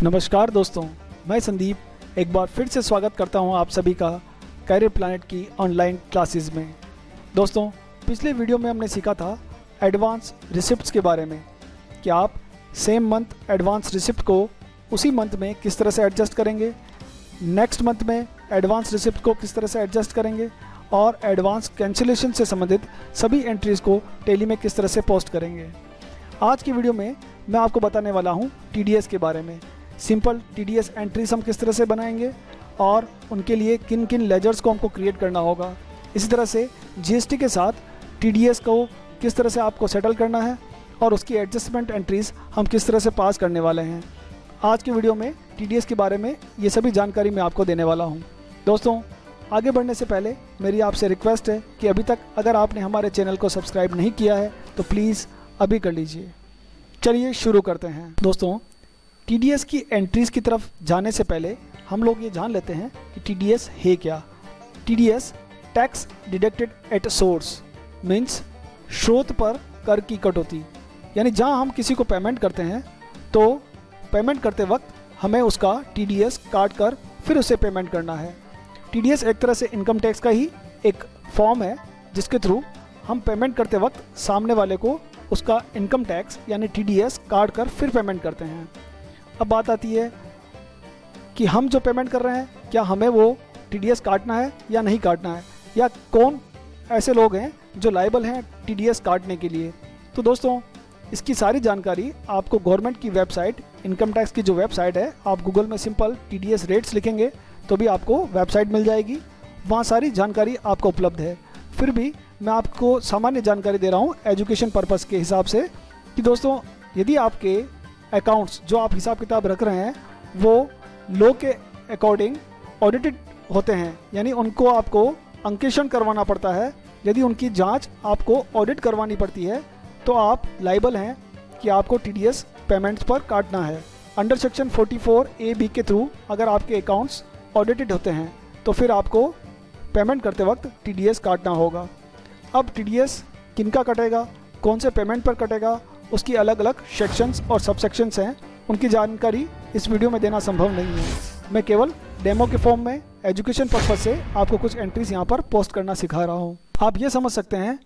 नमस्कार दोस्तों, मैं संदीप एक बार फिर से स्वागत करता हूं आप सभी का कैरियर प्लैनेट की ऑनलाइन क्लासेस में। दोस्तों, पिछले वीडियो में हमने सीखा था एडवांस रिसिप्ट्स के बारे में कि आप सेम मंथ एडवांस रिसिप्ट को उसी मंथ में किस तरह से एडजस्ट करेंगे, नेक्स्ट मंथ में एडवांस रिसिप्ट को किस तरह से एडजस्ट करेंगे और एडवांस कैंसिलेशन से संबंधित सभी एंट्रीज़ को टेली में किस तरह से पोस्ट करेंगे। आज की वीडियो में मैं आपको बताने वाला हूं टीडीएस के बारे में। सिंपल टीडीएस एंट्रीज हम किस तरह से बनाएंगे और उनके लिए किन किन लेजर्स को हमको क्रिएट करना होगा। इसी तरह से जीएसटी के साथ टीडीएस को किस तरह से आपको सेटल करना है और उसकी एडजस्टमेंट एंट्रीज़ हम किस तरह से पास करने वाले हैं। आज की वीडियो में टीडीएस के बारे में ये सभी जानकारी मैं आपको देने वाला हूँ। दोस्तों, आगे बढ़ने से पहले मेरी आपसे रिक्वेस्ट है कि अभी तक अगर आपने हमारे चैनल को सब्सक्राइब नहीं किया है तो प्लीज़ अभी कर लीजिए। चलिए शुरू करते हैं। दोस्तों, टीडीएस की एंट्रीज़ की तरफ जाने से पहले हम लोग ये जान लेते हैं कि टीडीएस है क्या। TDS tax deducted at source means स्रोत पर कर की कटौती, यानी जहां हम किसी को पेमेंट करते हैं तो पेमेंट करते वक्त हमें उसका टीडीएस काट कर फिर उसे पेमेंट करना है। टीडीएस एक तरह से इनकम टैक्स का ही एक फॉर्म है जिसके थ्रू हम पेमेंट करते वक्त सामने वाले को उसका इनकम टैक्स यानी टीडीएस काट कर फिर पेमेंट करते हैं। अब बात आती है कि हम जो पेमेंट कर रहे हैं क्या हमें वो टीडीएस काटना है या नहीं काटना है, या कौन ऐसे लोग हैं जो लायबल हैं टीडीएस काटने के लिए। तो दोस्तों, इसकी सारी जानकारी आपको गवर्नमेंट की वेबसाइट, इनकम टैक्स की जो वेबसाइट है, आप गूगल में सिंपल टीडीएस रेट्स लिखेंगे तो भी आपको वेबसाइट मिल जाएगी। वहाँ सारी जानकारी आपको उपलब्ध है। फिर भी मैं आपको सामान्य जानकारी दे रहा हूँ एजुकेशन पर्पस के हिसाब से कि दोस्तों, यदि आपके अकाउंट्स जो आप हिसाब किताब रख रहे हैं वो लॉ के अकॉर्डिंग ऑडिटेड होते हैं, यानी उनको आपको अंकेशन करवाना पड़ता है, यदि उनकी जांच आपको ऑडिट करवानी पड़ती है तो आप लायबल हैं कि आपको टीडीएस पेमेंट्स पर काटना है। अंडर सेक्शन 44A(b) के थ्रू अगर आपके अकाउंट्स ऑडिटेड होते हैं तो फिर आपको पेमेंट करते वक्त टीडीएस काटना होगा। अब टीडीएस किनका कटेगा, कौन से पेमेंट पर कटेगा, उसकी अलग अलग सेक्शंस और सब सेक्शंस हैं, उनकी जानकारी इस वीडियो में देना संभव नहीं है। मैं केवल डेमो के फॉर्म में एजुकेशन पर्पस से आपको कुछ एंट्रीज यहाँ पर पोस्ट करना सिखा रहा हूँ। आप ये समझ सकते हैं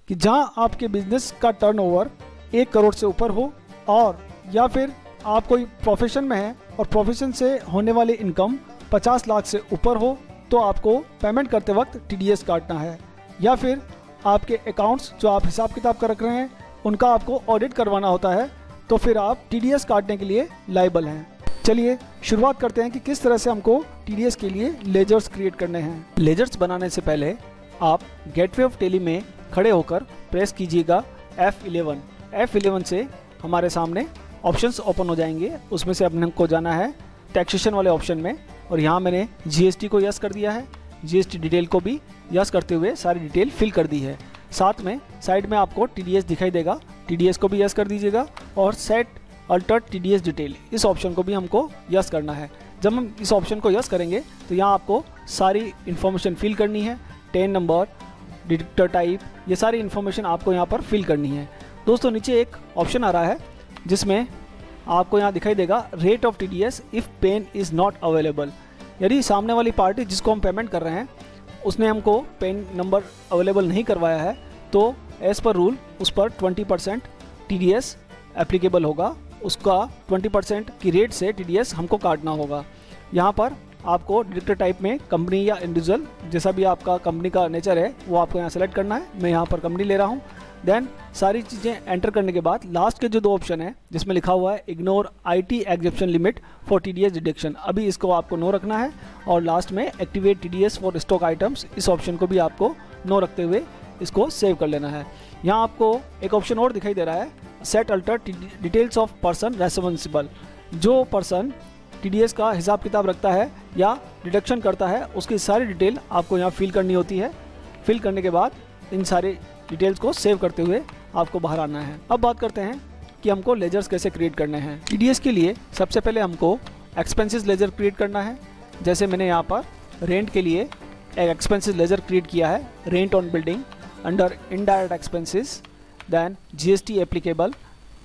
कि जहाँ आपके बिजनेस का टर्नओवर 1 करोड़ से ऊपर हो, और या फिर आप कोई प्रोफेशन में हैं और प्रोफेशन से होने वाली इनकम 50 लाख से ऊपर हो तो आपको पेमेंट करते वक्त टीडीएस काटना है, या फिर आपके अकाउंट्स जो आप हिसाब किताब कर रख रहे हैं उनका आपको ऑडिट करवाना होता है तो फिर आप टीडीएस काटने के लिए लायबल हैं। चलिए शुरुआत करते हैं कि किस तरह से हमको टीडीएस के लिए लेजर्स क्रिएट करने हैं। लेजर्स बनाने से पहले आप गेटवे ऑफ टेली में खड़े होकर प्रेस कीजिएगा F11। F11 से हमारे सामने ऑप्शंस ओपन हो जाएंगे। उसमें से अपने को जाना है टैक्सेशन वाले ऑप्शन में, और यहाँ मैंने जीएसटी को यस कर दिया है। जीएसटी डिटेल को भी यस करते हुए सारी डिटेल फिल कर दी है। साथ में साइड में आपको टीडीएस दिखाई देगा, टीडीएस को भी यस कर दीजिएगा, और सेट अल्टर टीडीएस डिटेल इस ऑप्शन को भी हमको यस करना है। जब हम इस ऑप्शन को यस करेंगे तो यहाँ आपको सारी इन्फॉर्मेशन फिल करनी है, टेन नंबर, डिडक्टर टाइप, ये सारी इन्फॉर्मेशन आपको यहाँ पर फिल करनी है। दोस्तों, नीचे एक ऑप्शन आ रहा है जिसमें आपको यहाँ दिखाई देगा rate of TDS if PAN is not available. यदि सामने वाली पार्टी जिसको हम पेमेंट कर रहे हैं उसने हमको पेन नंबर अवेलेबल नहीं करवाया है तो एज़ पर रूल उस पर 20% टीडीएस एप्लीकेबल होगा। उसका 20% की रेट से टीडीएस हमको काटना होगा। यहाँ पर आपको डिडक्टर टाइप में कंपनी या इंडिविजुअल, जैसा भी आपका कंपनी का नेचर है वो आपको यहाँ सेलेक्ट करना है। मैं यहाँ पर कंपनी ले रहा हूँ। देन सारी चीज़ें एंटर करने के बाद लास्ट के जो 2 ऑप्शन है जिसमें लिखा हुआ है ignore IT exemption limit for TDS deduction, अभी इसको आपको नो रखना है। और लास्ट में activate TDS for stock items, इस ऑप्शन को भी आपको नो रखते हुए इसको सेव कर लेना है। यहाँ आपको एक ऑप्शन और दिखाई दे रहा है set alter details of person responsible. जो पर्सन टीडीएस का हिसाब किताब रखता है या डिडक्शन करता है उसकी सारी डिटेल आपको यहाँ फिल करनी होती है। फिल करने के बाद इन सारे डिटेल्स को सेव करते हुए आपको बाहर आना है। अब बात करते हैं कि हमको लेजर्स कैसे क्रिएट करने हैं। टीडीएस के लिए सबसे पहले हमको एक्सपेंसेस लेजर क्रिएट करना है। जैसे मैंने यहाँ पर रेंट के लिए एक एक्सपेंसेस लेजर क्रिएट किया है, rent on building under indirect expenses, then GST applicable,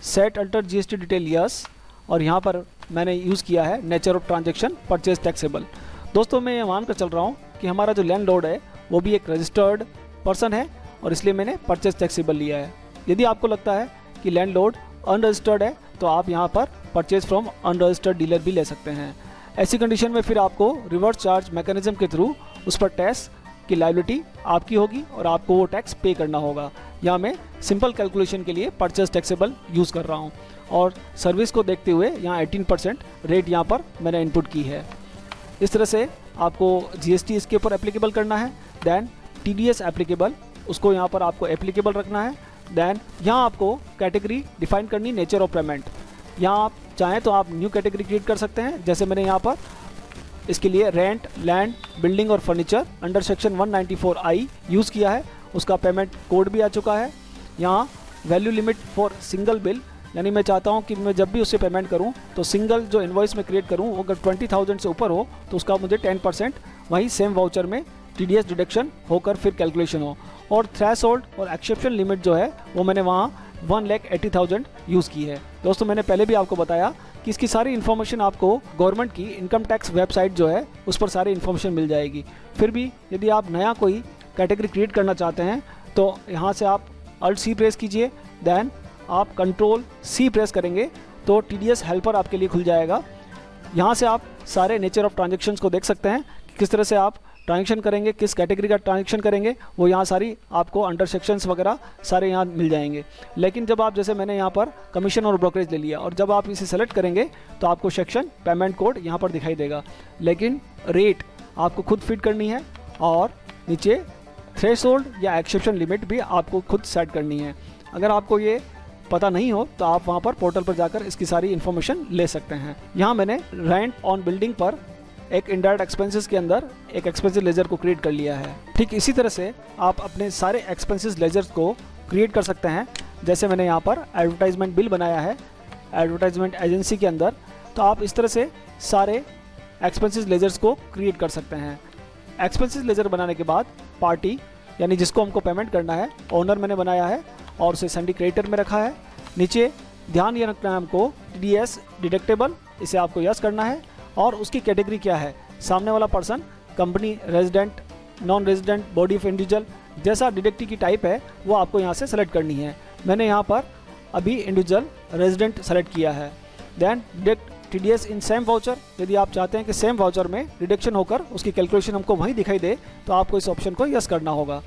set alter GST detail yes, और यहाँ पर मैंने यूज़ किया है nature of transaction purchase taxable. दोस्तों मैं ये मान कर चल रहा हूँ कि हमारा जो लैंडलॉर्ड है वो भी एक रजिस्टर्ड पर्सन है और इसलिए मैंने परचेज टैक्सेबल लिया है। यदि आपको लगता है कि लैंडलॉर्ड अनरजिस्टर्ड है तो आप यहाँ पर परचेज फ्रॉम अनरजिस्टर्ड डीलर भी ले सकते हैं। ऐसी कंडीशन में फिर आपको रिवर्स चार्ज मैकेनिज्म के थ्रू उस पर टैक्स की लायबिलिटी आपकी होगी और आपको वो टैक्स पे करना होगा। यहाँ मैं सिंपल कैलकुलेशन के लिए परचेज टैक्सेबल यूज़ कर रहा हूँ और सर्विस को देखते हुए यहाँ 18% रेट यहाँ पर मैंने इनपुट की है। इस तरह से आपको GST इसके ऊपर एप्लीकेबल करना है। देन TDS एप्लीकेबल, उसको यहाँ पर आपको एप्लीकेबल रखना है। देन यहाँ आपको कैटेगरी डिफाइन करनी, नेचर ऑफ पेमेंट। यहाँ आप चाहें तो आप न्यू कैटेगरी क्रिएट कर सकते हैं, जैसे मैंने यहाँ पर इसके लिए रेंट, लैंड, बिल्डिंग और furniture under section 194I use किया है। उसका पेमेंट कोड भी आ चुका है। यहाँ value limit for single bill, यानी मैं चाहता हूँ कि मैं जब भी उससे पेमेंट करूँ तो सिंगल जो इन्वॉइस में क्रिएट करूँ वो अगर 20,000 से ऊपर हो तो उसका मुझे 10% वहीं सेम वाउचर में TDS डिडक्शन होकर फिर कैलकुलेशन हो। और थ्रेशोल्ड और एक्सेप्शन लिमिट जो है वो मैंने वहाँ 1,80,000 यूज़ की है। दोस्तों मैंने पहले भी आपको बताया कि इसकी सारी इन्फॉर्मेशन आपको गवर्नमेंट की इनकम टैक्स वेबसाइट जो है उस पर सारी इन्फॉर्मेशन मिल जाएगी। फिर भी यदि आप नया कोई कैटेगरी क्रिएट करना चाहते हैं तो यहाँ से आप Alt+C प्रेस कीजिए। देन आप Ctrl+C प्रेस करेंगे तो TDS हेल्पर आपके लिए खुल जाएगा। यहाँ से आप सारे नेचर ऑफ ट्रांजेक्शन्स को देख सकते हैं कि किस तरह से आप ट्रांजेक्शन करेंगे, किस कैटेगरी का ट्रांजेक्शन करेंगे, वो यहाँ सारी आपको अंडर सेक्शंस वगैरह सारे यहाँ मिल जाएंगे। लेकिन जब आप, जैसे मैंने यहाँ पर कमीशन और ब्रोकरेज ले लिया और जब आप इसे सेलेक्ट करेंगे तो आपको सेक्शन पेमेंट कोड यहाँ पर दिखाई देगा, लेकिन रेट आपको खुद फिट करनी है और नीचे थ्रेशोल्ड या एक्सेप्शन लिमिट भी आपको खुद सेट करनी है। अगर आपको ये पता नहीं हो तो आप वहाँ पर पोर्टल पर जाकर इसकी सारी इन्फॉर्मेशन ले सकते हैं। यहाँ मैंने रेंट ऑन बिल्डिंग पर एक इनडायरेक्ट एक्सपेंसेस के अंदर एक एक्सपेंसिव लेजर को क्रिएट कर लिया है। ठीक इसी तरह से आप अपने सारे एक्सपेंसेस लेजर्स को क्रिएट कर सकते हैं। जैसे मैंने यहाँ पर एडवर्टाइजमेंट बिल बनाया है एडवर्टाइजमेंट एजेंसी के अंदर, तो आप इस तरह से सारे एक्सपेंसेस लेजर्स को क्रिएट कर सकते हैं। एक्सपेंसेस लेजर बनाने के बाद पार्टी यानी जिसको हमको पेमेंट करना है, ओनर मैंने बनाया है और उसे संडी क्रेडिटर में रखा है। नीचे ध्यान ये रखना है हमको TDS डिडक्टेबल, इसे आपको यस करना है और उसकी कैटेगरी क्या है, सामने वाला person, company, resident, non resident, body of individual, जैसा डिडक्टी की टाइप है वो आपको यहाँ से सेलेक्ट करनी है। मैंने यहाँ पर अभी इंडिविजुअल रेजिडेंट सेलेक्ट किया है। Then deduct TDS in same voucher, यदि आप चाहते हैं कि सेम वाउचर में डिडक्शन होकर उसकी कैलकुलेशन हमको वहीं दिखाई दे तो आपको इस ऑप्शन को यस करना होगा।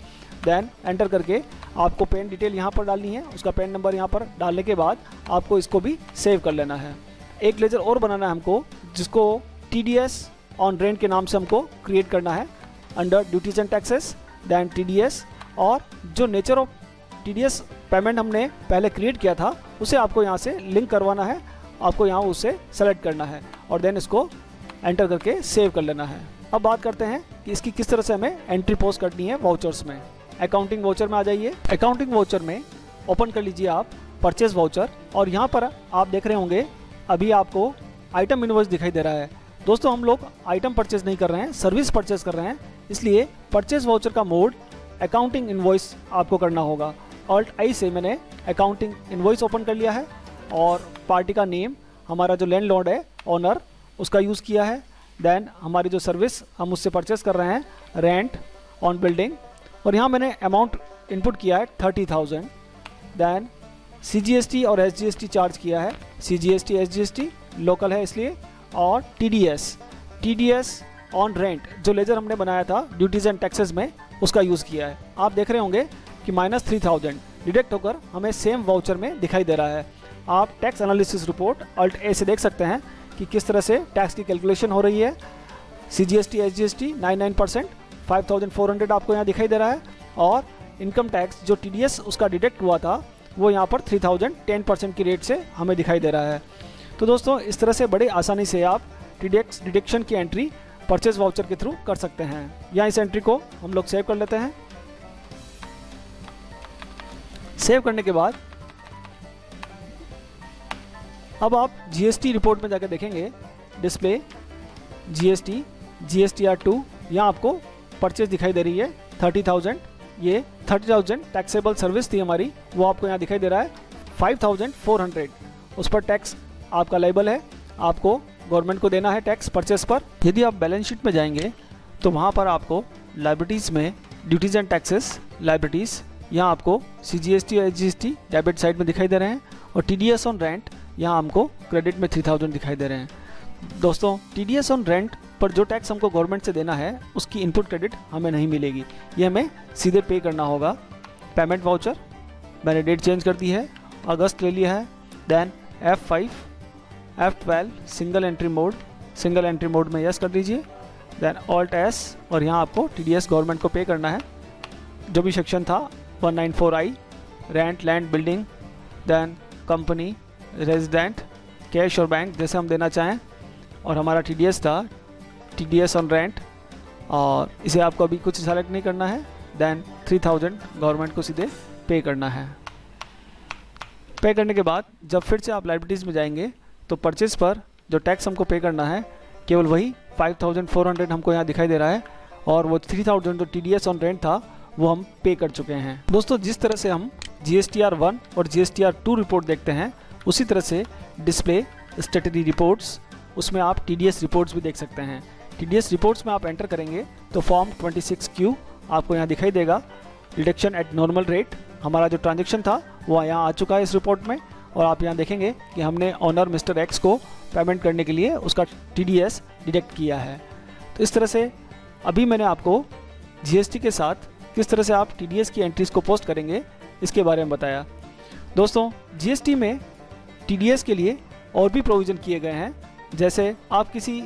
देन एंटर करके आपको पेन डिटेल यहाँ पर डालनी है, उसका पेन नंबर यहाँ पर डालने के बाद आपको इसको भी सेव कर लेना है। एक लेजर और बनाना है हमको जिसको TDS ऑन रेंट के नाम से हमको क्रिएट करना है under duties and taxes. Then TDS और जो नेचर ऑफ TDS पेमेंट हमने पहले क्रिएट किया था उसे आपको यहाँ से लिंक करवाना है, आपको यहाँ उसे सेलेक्ट करना है और देन इसको एंटर करके सेव कर लेना है। अब बात करते हैं कि इसकी किस तरह से हमें एंट्री पोस्ट करनी है वाउचर्स में। अकाउंटिंग वाउचर में आ जाइए। अकाउंटिंग वाउचर में ओपन कर लीजिए आप परचेज वाउचर और यहाँ पर आप देख रहे होंगे अभी आपको आइटम इनवॉइस दिखाई दे रहा है। दोस्तों हम लोग आइटम परचेज नहीं कर रहे हैं, सर्विस परचेज कर रहे हैं, इसलिए परचेज वाउचर का मोड अकाउंटिंग इनवॉइस आपको करना होगा। Alt+I से मैंने अकाउंटिंग इनवॉइस ओपन कर लिया है और पार्टी का नेम हमारा जो लैंडलॉर्ड है, ओनर, उसका यूज़ किया है। देन हमारी जो सर्विस हम उससे परचेज कर रहे हैं, रेंट ऑन बिल्डिंग, और यहाँ मैंने अमाउंट इनपुट किया है 30,000। देन CGST और SGST चार्ज किया है, CGST SGST लोकल है इसलिए, और TDS ऑन रेंट जो लेजर हमने बनाया था ड्यूटीज़ एंड टैक्सेस में उसका यूज़ किया है। आप देख रहे होंगे कि -3,000 डिडक्ट होकर हमें सेम वाउचर में दिखाई दे रहा है। आप टैक्स एनालिसिस रिपोर्ट Alt+A से देख सकते हैं कि किस तरह से टैक्स की कैलकुलेशन हो रही है। CGST SGST 99%, 5,400 आपको यहाँ दिखाई दे रहा है और इनकम टैक्स जो TDS उसका डिडक्ट हुआ था वो यहाँ पर 3,000 10% की रेट से हमें दिखाई दे रहा है। तो दोस्तों इस तरह से बड़ी आसानी से आप TDS डिडक्शन की एंट्री परचेज वाउचर के थ्रू कर सकते हैं। यहाँ इस एंट्री को हम लोग सेव कर लेते हैं। सेव करने के बाद अब आप GST रिपोर्ट में जाकर देखेंगे डिस्प्ले GST GSTR2, यहाँ आपको परचेज दिखाई दे रही है 30,000। ये 30,000 टैक्सेबल सर्विस थी हमारी, वो आपको यहाँ दिखाई दे रहा है 5,400, उस पर टैक्स आपका लाइबल है आपको गवर्नमेंट को देना है टैक्स परचेस पर। यदि आप बैलेंस शीट में जाएंगे तो वहाँ पर आपको लायबिलिटीज़ में ड्यूटीज़ एंड टैक्सेस लायबिलिटीज़, यहाँ आपको CGST और SGST डेबिट साइड में दिखाई दे रहे हैं, और TDS ऑन रेंट यहाँ हमको क्रेडिट में 3000 दिखाई दे रहे हैं। दोस्तों, TDS ऑन रेंट पर जो टैक्स हमको गवर्नमेंट से देना है उसकी इनपुट क्रेडिट हमें नहीं मिलेगी, ये हमें सीधे पे करना होगा। पेमेंट वाउचर मैंने डेट चेंज कर दी है, अगस्त ले लिया है। Then F5 F12 single entry mode में यस कर दीजिए। देन Alt S, और यहाँ आपको TDS गवर्नमेंट को पे करना है। जो भी सेक्शन था 194I, rent, land, building, then company, resident, cash और बैंक जैसे हम देना चाहें, और हमारा TDS था TDS ऑन रेंट, और इसे आपको अभी कुछ सेलेक्ट नहीं करना है। देन 3000 गवर्नमेंट को सीधे पे करना है। पे करने के बाद जब फिर से आप लायबिलिटीज़ में जाएंगे तो परचेस पर जो टैक्स हमको पे करना है केवल वही 5400 हमको यहाँ दिखाई दे रहा है, और वो 3000 जो TDS ऑन रेंट था वो हम पे कर चुके हैं। दोस्तों, जिस तरह से हम GSTR1 और GSTR2 रिपोर्ट देखते हैं उसी तरह से डिस्प्ले स्टैट्यूटरी रिपोर्ट्स, उसमें आप TDS रिपोर्ट्स भी देख सकते हैं। TDS रिपोर्ट्स में आप एंटर करेंगे तो फॉर्म 26Q आपको यहाँ दिखाई देगा। डिडक्शन एट नॉर्मल रेट, हमारा जो ट्रांजेक्शन था वो यहाँ आ चुका है इस रिपोर्ट में, और आप यहाँ देखेंगे कि हमने ऑनर मिस्टर X को पेमेंट करने के लिए उसका TDS डिडक्ट किया है। तो इस तरह से अभी मैंने आपको GST के साथ किस तरह से आप TDS की एंट्रीज़ को पोस्ट करेंगे इसके बारे में बताया। दोस्तों, GST में TDS के लिए और भी प्रोविज़न किए गए हैं। जैसे आप किसी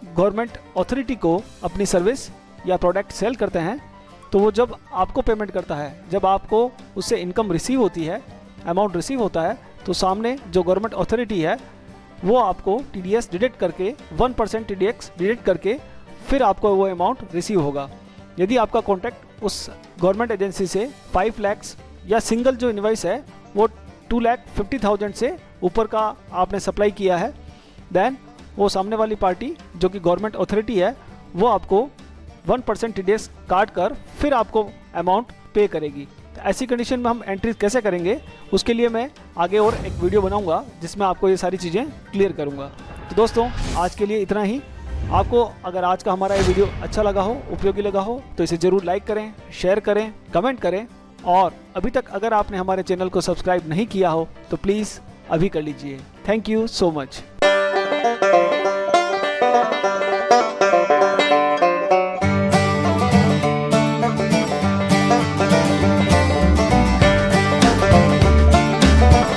गवर्नमेंट अथॉरिटी को अपनी सर्विस या प्रोडक्ट सेल करते हैं तो वो जब आपको पेमेंट करता है, जब आपको उससे इनकम रिसीव होती है, अमाउंट रिसीव होता है, तो सामने जो गवर्नमेंट अथॉरिटी है वो आपको TDS डिडक्ट करके 1% TDS डिडक्ट करके फिर आपको वो अमाउंट रिसीव होगा। यदि आपका कॉन्टैक्ट उस गवर्नमेंट एजेंसी से 5 लाख या सिंगल जो इनवाइस है वो 2,50,000 से ऊपर का आपने सप्लाई किया है, देन वो सामने वाली पार्टी जो कि गवर्नमेंट अथॉरिटी है वो आपको 1% TDS काट कर फिर आपको अमाउंट पे करेगी। तो ऐसी कंडीशन में हम एंट्री कैसे करेंगे उसके लिए मैं आगे और एक वीडियो बनाऊंगा जिसमें आपको ये सारी चीज़ें क्लियर करूंगा। तो दोस्तों, आज के लिए इतना ही। आपको अगर आज का हमारा ये वीडियो अच्छा लगा हो, उपयोगी लगा हो, तो इसे ज़रूर लाइक करें, शेयर करें, कमेंट करें, और अभी तक अगर आपने हमारे चैनल को सब्सक्राइब नहीं किया हो तो प्लीज़ अभी कर लीजिए। Thank you so much.